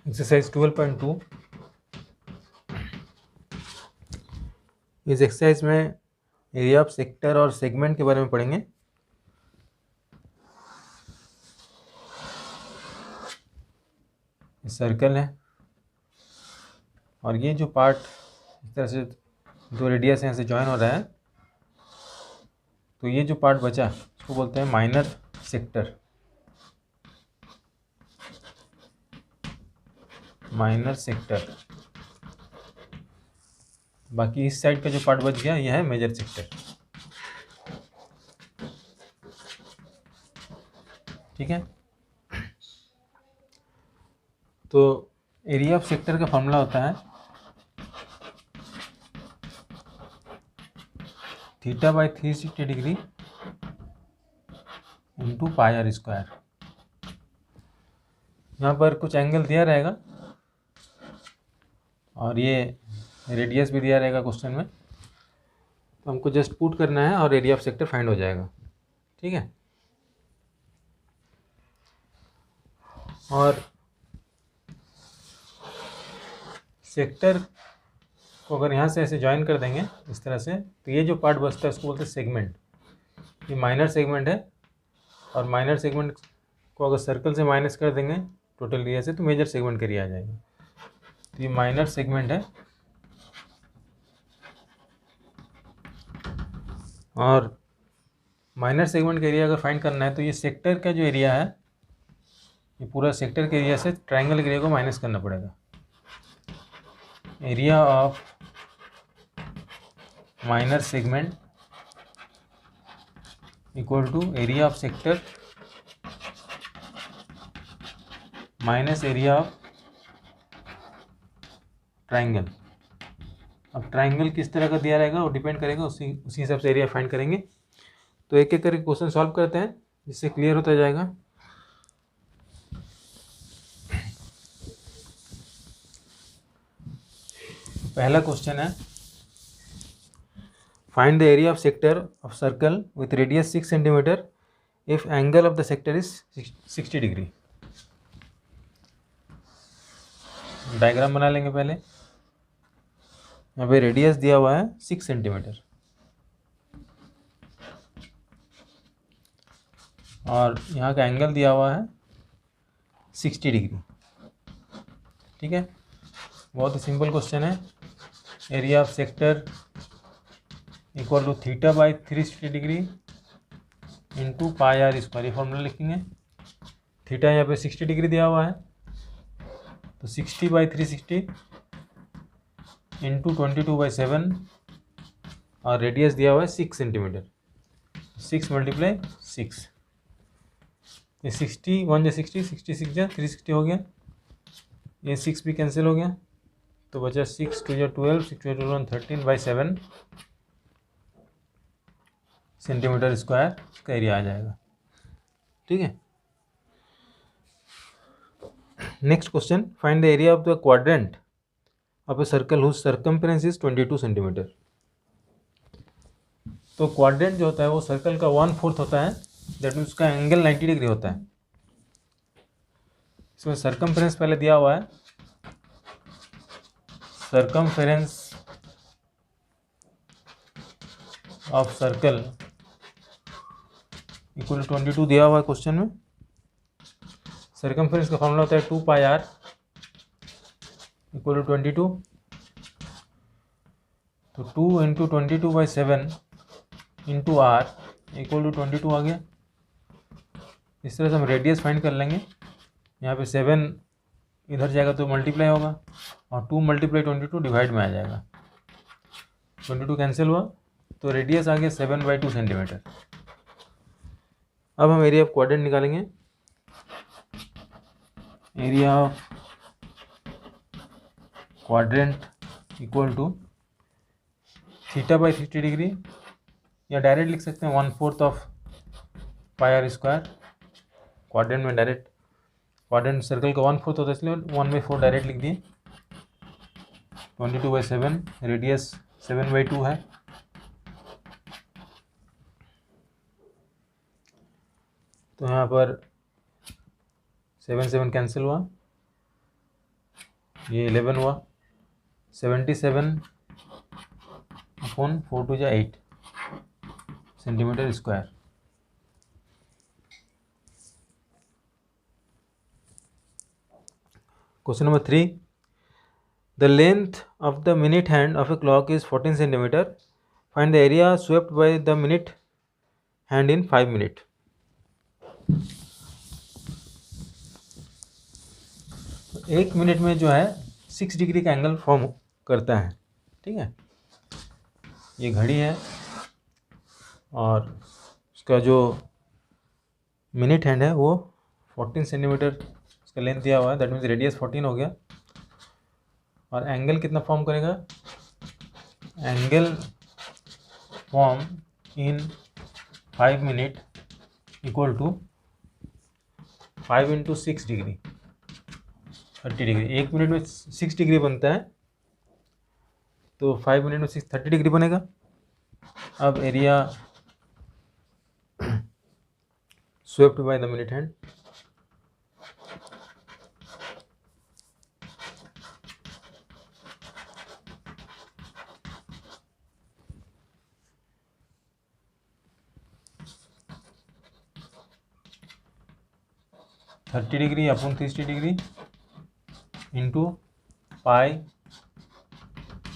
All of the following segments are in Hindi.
एक्सरसाइज 12.2। इस एक्सरसाइज में एरिया ऑफ सेक्टर और सेगमेंट के बारे में पढ़ेंगे। सर्कल है और ये जो पार्ट इस तरह से दो रेडियस यहाँ से ज्वाइन हो रहा है, तो ये जो पार्ट बचा उसको बोलते हैं माइनर सेक्टर। Minor sector. बाकी इस साइड का जो पार्ट बच गया यह है मेजर सेक्टर। ठीक है, तो एरिया ऑफ सेक्टर का फॉर्मूला होता है theta by 360 degree into pi are square. यहाँ पर कुछ एंगल दिया रहेगा और ये रेडियस भी दिया रहेगा क्वेश्चन में, तो हमको जस्ट पुट करना है और एरिया ऑफ सेक्टर फाइंड हो जाएगा। ठीक है, और सेक्टर को अगर यहाँ से ऐसे ज्वाइन कर देंगे इस तरह से, तो ये जो पार्ट बचता है उसको बोलते हैं सेगमेंट। ये माइनर सेगमेंट है और माइनर सेगमेंट को अगर सर्कल से माइनस कर देंगे टोटल एरिया से तो मेजर सेगमेंट का एरिया आ जाएगा। तो ये माइनर सेगमेंट है और माइनर सेगमेंट का एरिया अगर फाइंड करना है तो ये सेक्टर का जो एरिया है, ये पूरा सेक्टर के एरिया से ट्राइंगल के एरिया को माइनस करना पड़ेगा। Area of minor segment equal to area of sector minus area of triangle. अब ट्राइंगल किस तरह का दिया रहेगा वो डिपेंड करेगा, उसी हिसाब से एरिया फाइंड करेंगे। तो एक एक करके क्वेश्चन सॉल्व करते हैं जिससे क्लियर होता जाएगा। पहला क्वेश्चन है find the area of sector of circle with radius 6 centimetre if angle of the sector is 60 degree. Diagram बना लेंगे पहले। यहाँ पे रेडियस दिया हुआ है 6 सेंटीमीटर और यहाँ का एंगल दिया हुआ है 60 डिग्री। ठीक है, बहुत ही सिंपल क्वेश्चन है। Area of sector equal to theta by 360 degree into pi are square. ये फॉर्मूला लिखेंगे। थीटा यहाँ पे 60 डिग्री दिया हुआ है तो 60 बाई 360 इंटू 22/7 और रेडियस दिया हुआ है 6 सेंटीमीटर। 6 मल्टीप्लाई 6, ये 60 1 जा 60, 66 जा 360 हो गया। ये 6 भी कैंसिल हो गया तो बचा 6 2 जा 12, 6 2 जा 12 13/7 सेंटीमीटर स्क्वायर का एरिया आ जाएगा। ठीक है, next question find the area of the quadrant of a circle whose circumference is 22 centimetre. तो क्वाड्रेंट जो होता है वो सर्कल का 1/4 होता है, दैट मीन्स उसका एंगल 90 डिग्री होता है। इसमें सर्कमफ्रेंस पहले दिया हुआ है, circumference of circle equal to 22 दिया हुआ है क्वेश्चन में। सर्कमफ्रेंस का फॉर्मूला होता है 2 पाई आर इक्वल टू 22, तो 2 into 22/7 into r equal to 22 आ गया। इस तरह से हम रेडियस फाइंड कर लेंगे। यहाँ पे 7 इधर जाएगा तो मल्टीप्लाई होगा और 2 मल्टीप्लाई 22 डिवाइड में आ जाएगा। 22 कैंसिल हुआ तो रेडियस आ गया 7/2 सेंटीमीटर। अब हम एरिया ऑफ क्वाड्रेंट निकालेंगे। Area of quadrant equal to theta by 60 degree, या डायरेक्ट लिख सकते हैं 1/4 of pi are square. Quadrant में डायरेक्ट, क्वाड्रेंट सर्कल का 1/4 होता है इसलिए 1/4 डायरेक्ट लिख दिए। 22/7, रेडियस 7/2 है। तो यहाँ पर 7 7 कैंसिल हुआ ये 11 हुआ, 77/4 8 centimetre square. Question number 3, the length of the minute hand of a clock is 14 centimetre, find the area swept by the minute hand in 5 minute. एक मिनट में जो है 6 डिग्री का एंगल फॉर्म करता है। ठीक है, ये घड़ी है और उसका जो मिनट हैंड है वो 14 सेंटीमीटर उसका लेंथ दिया हुआ है, दैट मीन्स रेडियस 14 हो गया। और एंगल कितना फॉर्म करेगा, angle form in 5 minute equal to 5 × 6 degree 30 degree. एक मिनट में 6 डिग्री बनता है, तो 5 मिनट में 6 30 डिग्री बनेगा। अब area swept by the minute hand, thirty degree upon 60 degree into pi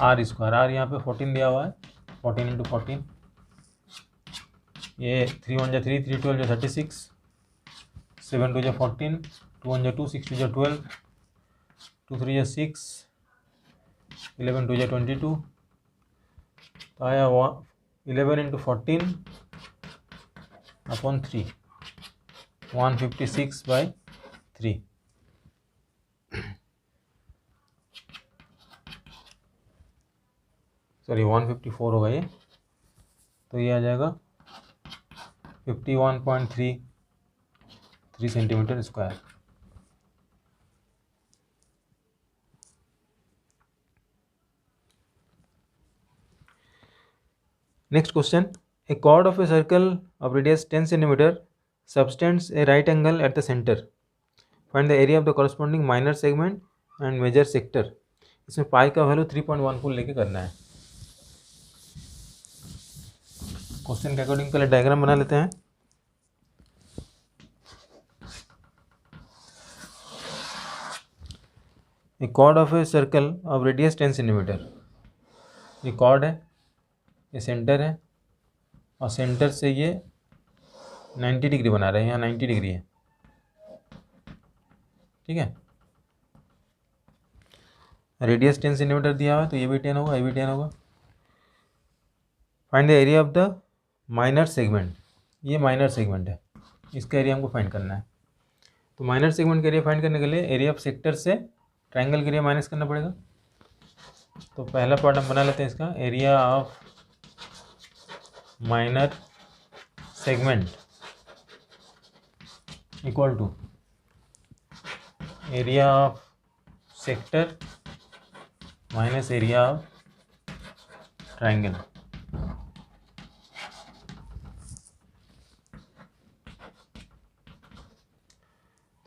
are square. R यहाँ पे 14 दिया हुआ है, 14 × 14, ये 3 × 1 = 3, 3 × 12 = 36, 7 × 2 = 14, 2 × 2 6 × 12, 2 3 = 6, 11 2 = 22, तो आया 11 × 14 अपॉन 3, 156/3। सॉरी 154 होगा ये, तो ये आ जाएगा 51.33 centimetre square. Next question, A chord of a circle of radius 10 centimeter subtends a right angle at the center, find the area of the corresponding minor segment and major sector। इसमें पाई का वैल्यू 3.14 लेके करना है। क्वेश्चन के अकॉर्डिंग पहले डायग्राम बना लेते हैं। ए chord of a circle of radius 10 centimetre, ये chord है, ये सेंटर है और सेंटर से ये 90 डिग्री बना रहे हैं, यहाँ 90 डिग्री है। ठीक है, रेडियस 10 सेंटीमीटर दिया हुआ है, तो ये भी 10 होगा, ये भी 10 होगा। Find the area of the minor segment, ये माइनर सेगमेंट है, इसका एरिया हमको फाइंड करना है। तो माइनर सेगमेंट का एरिया फाइंड करने के लिए एरिया ऑफ सेक्टर से ट्रायंगल के एरिया माइनस करना पड़ेगा। तो पहला पार्ट हम बना लेते हैं इसका, area of minor segment equal to area of sector minus area of triangle.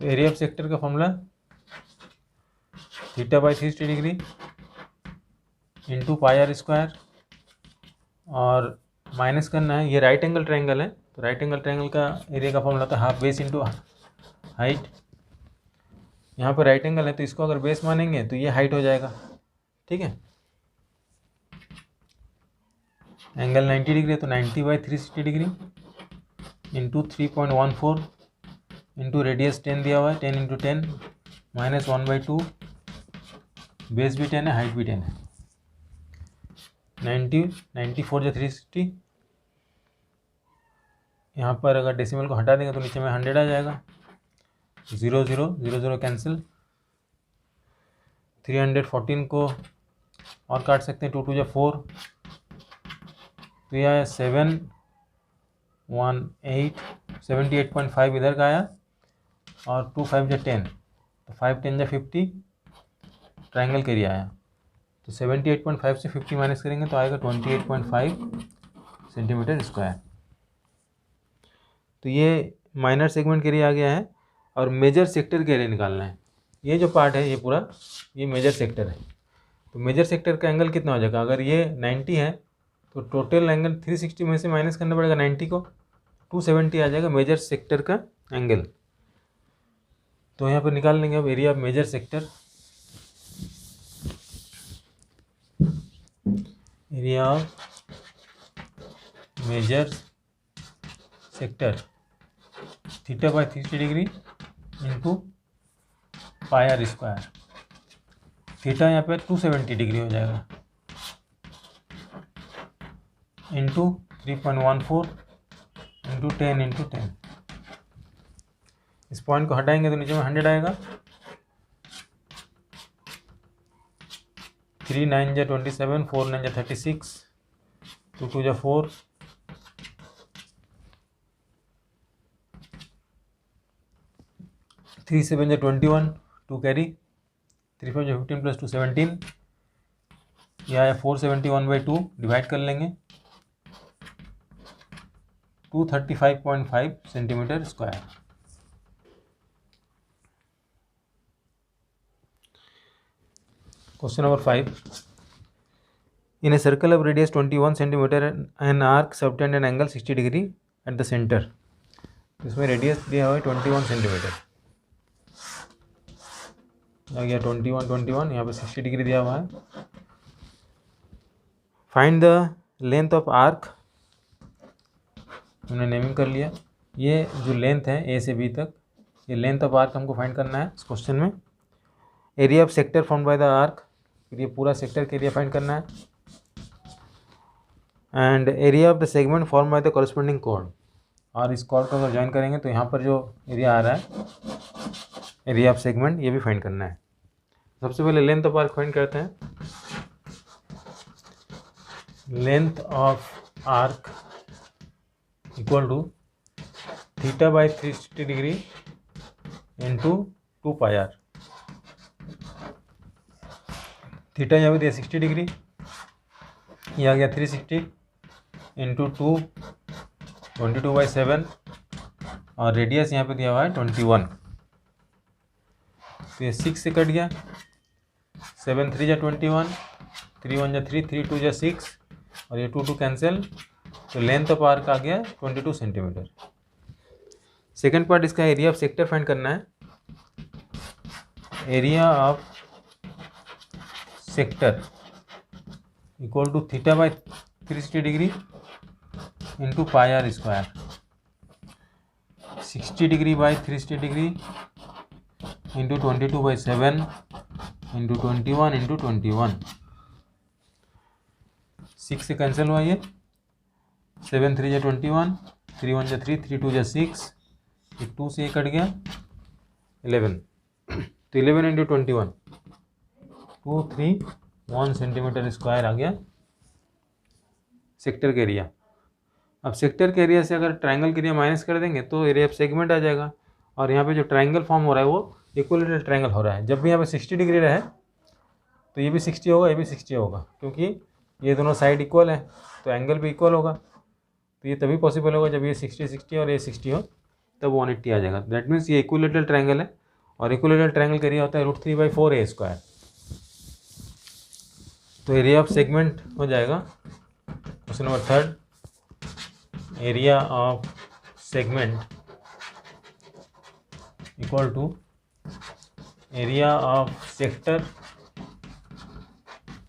तो एरिया ऑफ सेक्टर का formula θ/360 degree into pi are square, और माइनस करना है, ये राइट एंगल ट्रायंगल है, तो राइट एंगल ट्रायंगल का एरिया का फॉर्मूला था हाफ बेस इंटू हाइट। यहाँ पर राइट एंगल है तो इसको अगर बेस मानेंगे तो ये हाइट हो जाएगा। ठीक है, एंगल 90 डिग्री है तो 90/360 डिग्री इंटू 3.14 इंटू रेडियस 10 दिया हुआ है, 10 × 10 माइनस 1/2, बेस भी 10 है, हाइट भी 10 है। 90 94 × 360, यहाँ पर अगर डेसिमल को हटा देंगे तो नीचे में 100 आ जाएगा, 0 0 0 0 कैंसिल, 314 को और काट सकते हैं, 2 2 = 4, तो यह आया 78.5 इधर का आया, और 2 5 = 10, तो 5 10 = 50 ट्रायंगल के एरिया आया। तो 78.5 से 50 माइनस करेंगे तो आएगा 28.5 सेंटीमीटर स्क्वायर। तो ये माइनर सेगमेंट के एरिया आ गया है, और मेजर सेक्टर के एरिया निकालना है। ये जो पार्ट है ये पूरा ये मेजर सेक्टर है। तो मेजर सेक्टर का एंगल कितना हो जाएगा, अगर ये 90 है तो टोटल एंगल 360 में से माइनस करना पड़ेगा 90 को, 270 आ जाएगा मेजर सेक्टर का एंगल। तो यहाँ पर निकाल लेंगे अब area of major sector. Area of major sector theta by 360 degree into pi are square. Theta यहाँ पे 270 डिग्री हो जाएगा इंटू 3.14 इंटू 10 इंटू 10। इस पॉइंट को हटाएंगे तो नीचे में 100 आएगा। 3 9 जा 27, 4 9 जा 36, 2 2 जा 4, 3 7 जा 21, 2 कैरी, 3 5 जा 15 प्लस 2 17, यह आया 471/2, डिवाइड कर लेंगे 235.5 centimetre square. Question number 5, in A circle of radius 21 centimetre an arc subtend an angle 60 degree at the centre. इसमें रेडियस दिया हुआ है 21 सेंटीमीटर, आ गया 21 यहाँ पे 60 डिग्री दिया हुआ है। Find the length of arc, हमने नेमिंग कर लिया। ये जो लेंथ है ए से बी तक, ये लेंथ ऑफ आर्क हमको फाइंड करना है इस क्वेश्चन में। Area of sector formed by the arc, फिर ये पूरा सेक्टर के एरिया फाइंड करना है। And area of the segment form by the corresponding chord, और इस कॉर्ड को अगर ज्वाइन करेंगे तो यहाँ पर जो एरिया आ रहा है एरिया ऑफ सेगमेंट, ये भी फाइंड करना है। सबसे पहले लेंथ ऑफ आर्क फाइंड करते हैं। Length of arc equal to theta by 360 degree into 2 pi r. Theta यहाँ पे दिया 60 डिग्री, ये आ गया 360 इंटू 2 22/7, और रेडियस यहाँ पे दिया हुआ है 21। तो ये 6 से कट गया, 7 3 जा 21, 3 1 जा 3, 3 2 जा 6, और ये 2 2 कैंसिल, तो लेंथ ऑफ आर्क आ गया 22 सेंटीमीटर। सेकेंड पार्ट इसका एरिया ऑफ सेक्टर फाइंड करना है। Area of sector equal to theta by 360 degree into pi are square. 60 degree by 360 degree into 22/7 into 21 into 21। 6 से कैंसिल हुआ ये, 7 3 जा 21, 3 1 जा 3, 3 2 जा 6, 2 से ये कट गया 11, तो 11 इंटू 21 231 सेंटीमीटर स्क्वायर आ गया सेक्टर का एरिया। अब सेक्टर के एरिया से अगर ट्रायंगल के एरिया माइनस कर देंगे तो एरिया ऑफ सेगमेंट आ जाएगा, और यहाँ पे जो ट्रायंगल फॉर्म हो रहा है वो इक्विलेटरल ट्रायंगल हो रहा है। जब भी यहाँ पे 60 डिग्री रहे तो ये भी 60 होगा, ये भी 60 होगा, क्योंकि ये दोनों साइड इक्वल है तो एंगल भी इक्वल होगा। तो ये तभी पॉसिबल होगा जब ये 60 60 और ये 60 हो, तब 180 आ जाएगा। दैट मीन्स ये इक्विलेटरल ट्रायंगल है, और इक्विलेटरल ट्रायंगल का एरिया होता है √3/4 स्क्वायर। तो एरिया ऑफ सेगमेंट हो जाएगा question number 3, area of segment equal to area of sector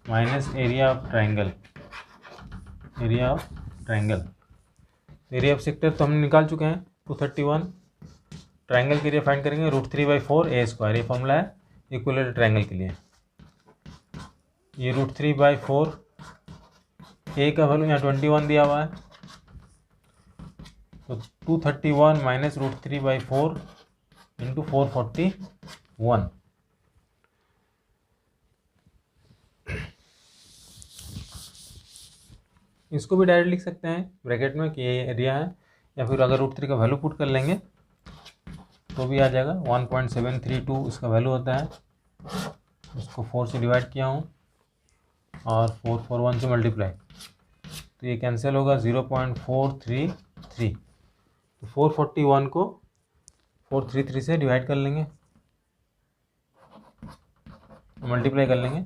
minus area of triangle. Area of triangle, area of sector तो हमने निकाल चुके हैं 231। ट्रायंगल के एरिया फाइंड करेंगे √3/4 स्क्वायर, ये फॉर्मूला है इक्विलेटरल ट्रायंगल के लिए। ये √3/4, ए का वैल्यू यहाँ 21 दिया हुआ है, तो 231 माइनस √3/4 इंटू 441। इसको भी डायरेक्ट लिख सकते हैं ब्रैकेट में कि ये एरिया है, या फिर अगर √3 का वैल्यू पुट कर लेंगे तो भी आ जाएगा। 1.732 इसका वैल्यू होता है, इसको 4 से डिवाइड किया हूँ और 441 से मल्टीप्लाई, तो ये कैंसिल होगा 0.433। तो 441 को 433 से डिवाइड कर लेंगे, मल्टीप्लाई कर लेंगे,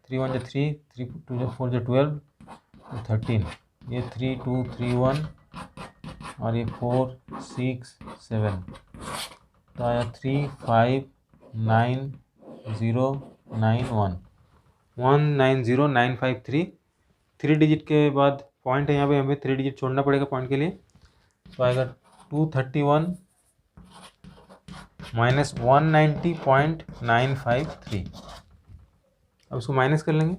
3 1 3, 3 2 4 12, 13, ये 3 2 3 1 और ये 4 6 7, तो आया 3 5 9 0 9 1 1 9 0 9 5 3। 3 डिजिट के बाद पॉइंट है, यहाँ पे हमें 3 डिजिट छोड़ना पड़ेगा पॉइंट के लिए, तो आएगा 231 माइनस 190.953। अब इसको माइनस कर लेंगे,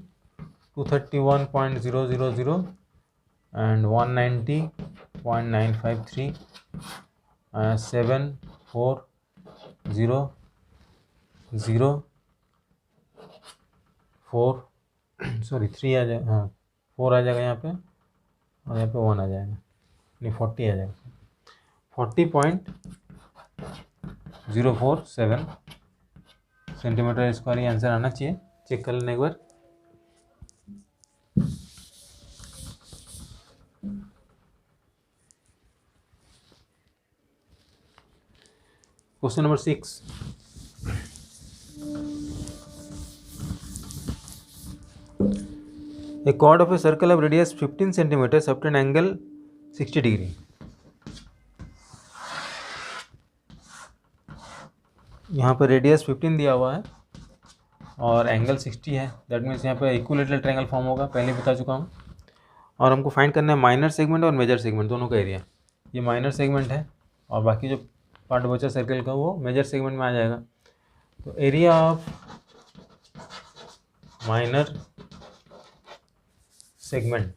231.000 एंड 190.953, 7 4 0 0 4 सॉरी 3 आ जाएगा, हाँ 4 आ जाएगा यहाँ पे, और यहाँ पे 1 आ जाएगा, नहीं 40 आ जाएगा, 40.047 सेंटीमीटर स्क्वायर ये आंसर आना चाहिए। चेक कर लेना एक बार। Question number 6, a chord of a circle of radius 15 centimeters up to an angle 60 degree। यहाँ पर रेडियस 15 दिया हुआ है और एंगल 60 है, दैट मीन्स यहाँ पे इक्विलेटरल ट्रायंगल फॉर्म होगा, पहले बता चुका हूँ। और हमको फाइंड करना है माइनर सेगमेंट और मेजर सेगमेंट दोनों का एरिया। ये माइनर सेगमेंट है और बाकी जो पार्ट बचा सर्कल का वो मेजर सेगमेंट में आ जाएगा। तो area of minor segment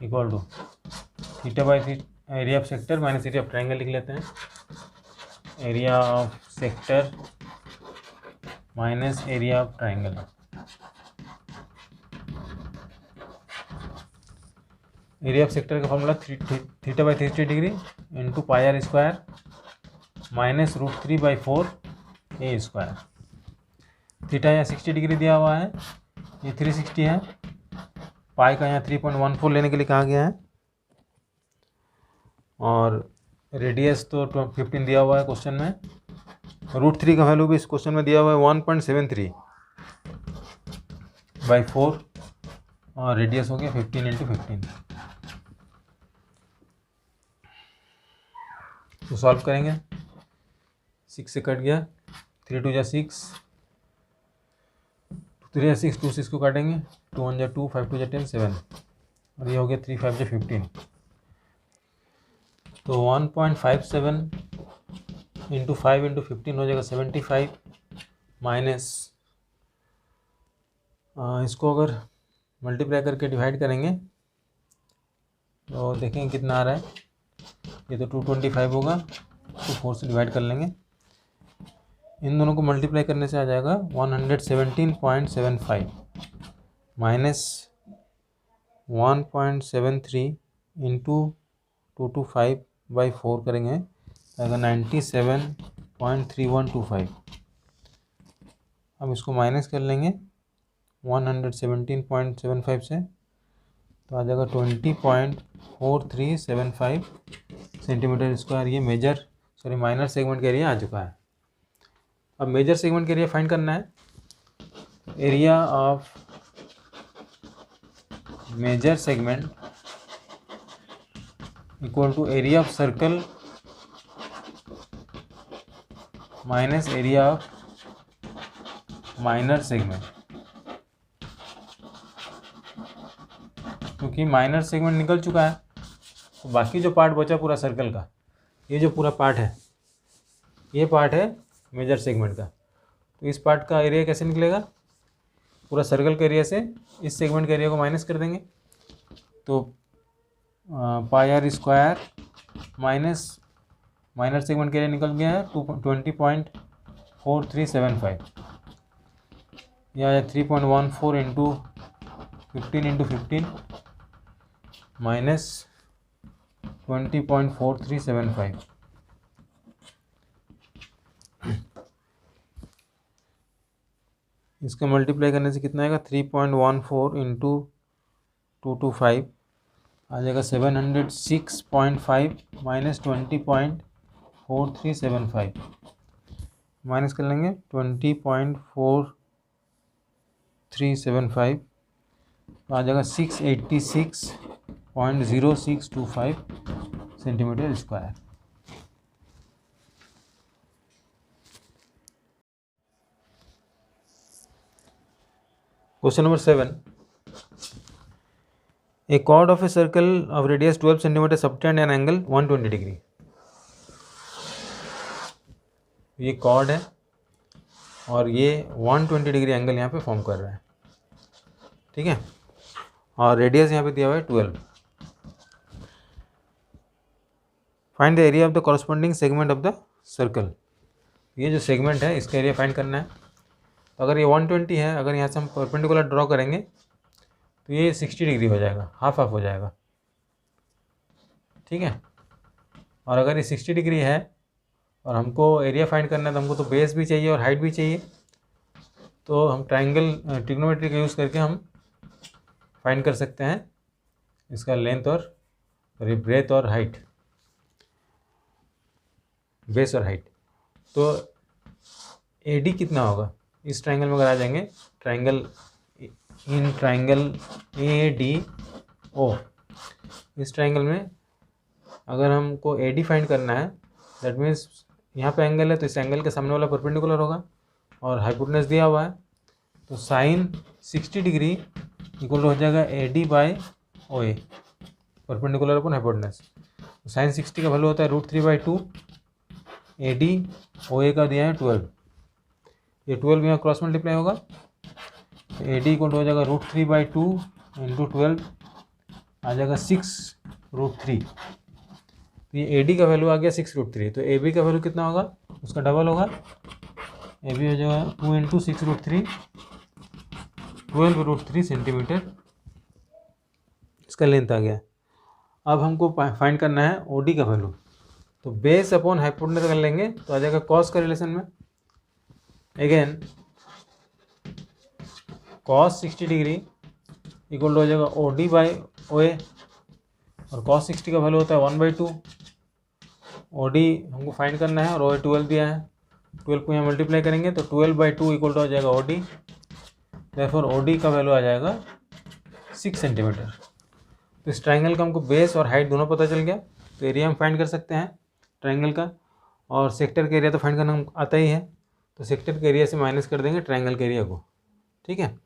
equal to theta by theta area of sector minus area of triangle लिख लेते हैं। Area of sector minus area of triangle. Area of sector का formula theta by 360 degree into pi are square minus √3/4 A square. Theta यहाँ 60 डिग्री दिया हुआ है, ये 360 है, पाई का यहाँ 3.14 लेने के लिए कहा गया है, और रेडियस तो 15 दिया हुआ है क्वेश्चन में। √3 का वैल्यू भी इस क्वेश्चन में दिया हुआ है 1.73/4 और रेडियस हो गया 15 × 15। तो सॉल्व करेंगे, 6 से कट गया, 3 2 जा 6, 3 या 6 2 6 को काटेंगे, 2 1 जा 2 5 2 जा 10 7, और ये हो गया 3 5 जा 15। तो 1.57 × 5 × 15 हो जाएगा 75 माइनस, इसको अगर मल्टीप्लाई करके डिवाइड करेंगे तो देखेंगे कितना आ रहा है। ये तो 225 होगा, तो 4 से डिवाइड कर लेंगे, इन दोनों को मल्टीप्लाई करने से आ जाएगा 117.75 माइनस 1.73 × 225/4 करेंगे, आएगा 97.3125। अब इसको माइनस कर लेंगे 117.75 से, तो आ जाएगा 20.4375 सेंटीमीटर स्क्वायर। ये माइनर सेगमेंट का एरिया आ चुका है। अब मेजर सेगमेंट का एरिया फाइंड करना है। Area of major segment equal to area of circle minus area of minor segment. क्योंकि माइनर सेगमेंट निकल चुका है, तो बाकी जो पार्ट बचा पूरा सर्कल का, ये जो पूरा पार्ट है, ये पार्ट है मेजर सेगमेंट का। तो इस पार्ट का एरिया कैसे निकलेगा, पूरा सर्कल के एरिया से इस सेगमेंट के एरिया को माइनस कर देंगे, तो pi are square minus minor segment के एरिया निकल गया है 20.4375, यह 3.14 × 15 × 15 माइनस 20.4375। इसका मल्टीप्लाई करने से कितना आएगा, 3.14 × 225 आ जाएगा 706.5 माइनस 20.4375। माइनस कर लेंगे 20.4375, तो आ जाएगा 686.0625 centimetre square. Question number 7, a chord of a circle of radius 12 centimetre subtend an angle 120 degree. ये कॉर्ड है और ये 120 डिग्री एंगल यहाँ पे फॉर्म कर रहा है, ठीक है, और रेडियस यहाँ पे दिया हुआ है 12। Find the area of the corresponding segment of the circle. ये जो सेगमेंट है इसका एरिया फाइंड करना है। तो अगर ये 120 है, अगर यहाँ से हम परपेंडिकुलर ड्रॉ करेंगे तो ये 60 डिग्री हो जाएगा, हाफ हाफ हो जाएगा, ठीक है। और अगर ये 60 डिग्री है और हमको एरिया फाइंड करना है तो हमको तो बेस भी चाहिए और हाइट भी चाहिए, तो हम ट्रिग्नोमेट्री का यूज़ करके हम फाइंड कर सकते हैं इसका लेंथ और ब्रेथ और हाइट, बेस और हाइट। तो AD कितना होगा इस ट्राइंगल में? अगर आ जाएंगे ट्राइंगल ADO, इस ट्राइंगल में अगर हमको AD फाइंड करना है, दैट मीन्स यहाँ पे एंगल है तो इस एंगल के सामने वाला परपेंडिकुलर होगा और हाइपोटेनस दिया हुआ है, तो साइन 60 डिग्री इक्वल हो जाएगा AD by OA, perpendicular upon hypotenuse. तो साइन 60 का वैल्यू होता है √3/2, AD OA का दिया है 12, ये 12 यहाँ क्रॉस मल्टीप्लाई होगा, तो AD इक्वल हो जाएगा √3/2 इंटू 12, आ जाएगा 6√3। तो ये AD का वैल्यू आ गया 6√3, तो AB का वैल्यू कितना होगा? उसका डबल होगा, AB हो जाएगा 2 इंटू 6√3, 12√3 सेंटीमीटर इसका लेंथ आ गया। अब हमको फाइंड करना है OD का वैल्यू, तो बेस अपॉन हाइपोटेनस कर लेंगे तो आ जाएगा कॉस का रिलेशन में। अगेन कॉस 60 डिग्री इक्वल हो जाएगा OD बाई OA, और कॉस 60 का वैल्यू होता है 1/2। OD हमको फाइंड करना है और OA 12 दिया है, 12 को यहाँ मल्टीप्लाई करेंगे तो 12/2 इक्वल हो जाएगा OD, देयरफॉर OD का वैल्यू आ जाएगा 6 सेंटीमीटर। तो इस ट्राइंगल का हमको बेस और हाइट दोनों पता चल गया, तो एरिया हम फाइंड कर सकते हैं ट्राइंगल का, और सेक्टर का एरिया तो फाइंड करना आता ही है, तो सेक्टर के एरिया से माइनस कर देंगे ट्राइंगल के एरिया को, ठीक है।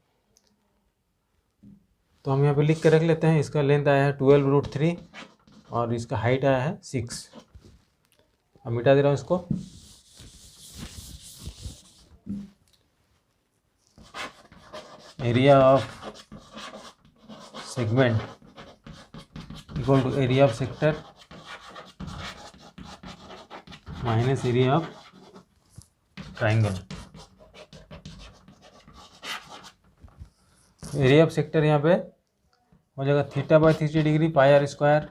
तो हम यहाँ पे लिख के रख लेते हैं, इसका लेंथ आया है 12√3 और इसका हाइट आया है 6। अब मिटा दे रहा हूँ इसको। Area of segment equal to area of sector minus area of triangle. Area of sector यहाँ पे हो जाएगा θ/60 degree πr²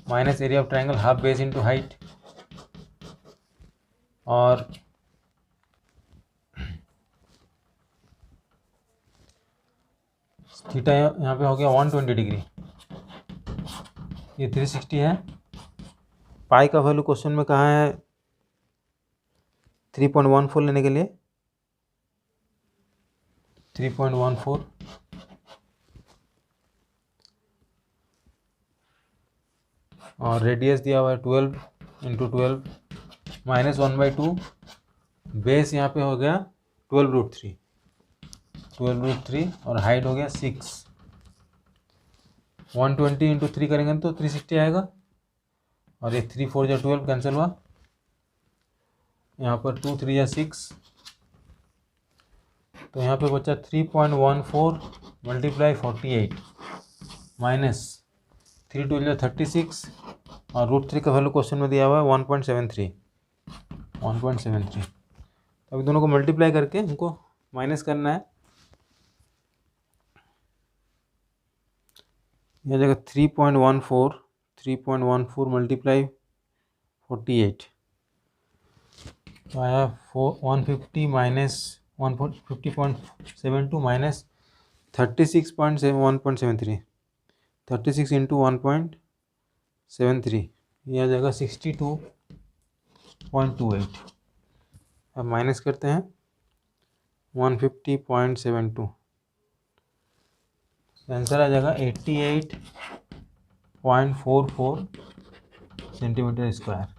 minus area of triangle half base into height, और थीटा यहाँ पे हो गया 120 डिग्री, ये 360 है। पाई का वैल्यू क्वेश्चन में कहाँ है? 3.14 लेने के लिए 3.14, और रेडियस दिया हुआ है 12 इंटू 12 माइनस 1/2, बेस यहाँ पे हो गया 12√3 और हाइट हो गया 6। 120 इंटू 3 करेंगे तो 360 आएगा, और ये 3 4 या 12 कैंसिल हुआ, यहाँ पर 2 3 या 6, तो यहाँ पे बचा 3.14 मल्टीप्लाई 48 माइनस 3 2 या 36, और √3 का वैल्यू क्वेश्चन में दिया हुआ है 1.73। तो अभी दोनों को मल्टीप्लाई करके हमको माइनस करना है, यह जगह 3.14 मल्टीप्लाई 48 तो आया 150 माइनस 150.72 माइनस 173 36 इंटू 1.73, यह आ जाएगा 62.28। अब माइनस करते हैं 150.72, आंसर आ जाएगा 88.44 सेंटीमीटर स्क्वायर।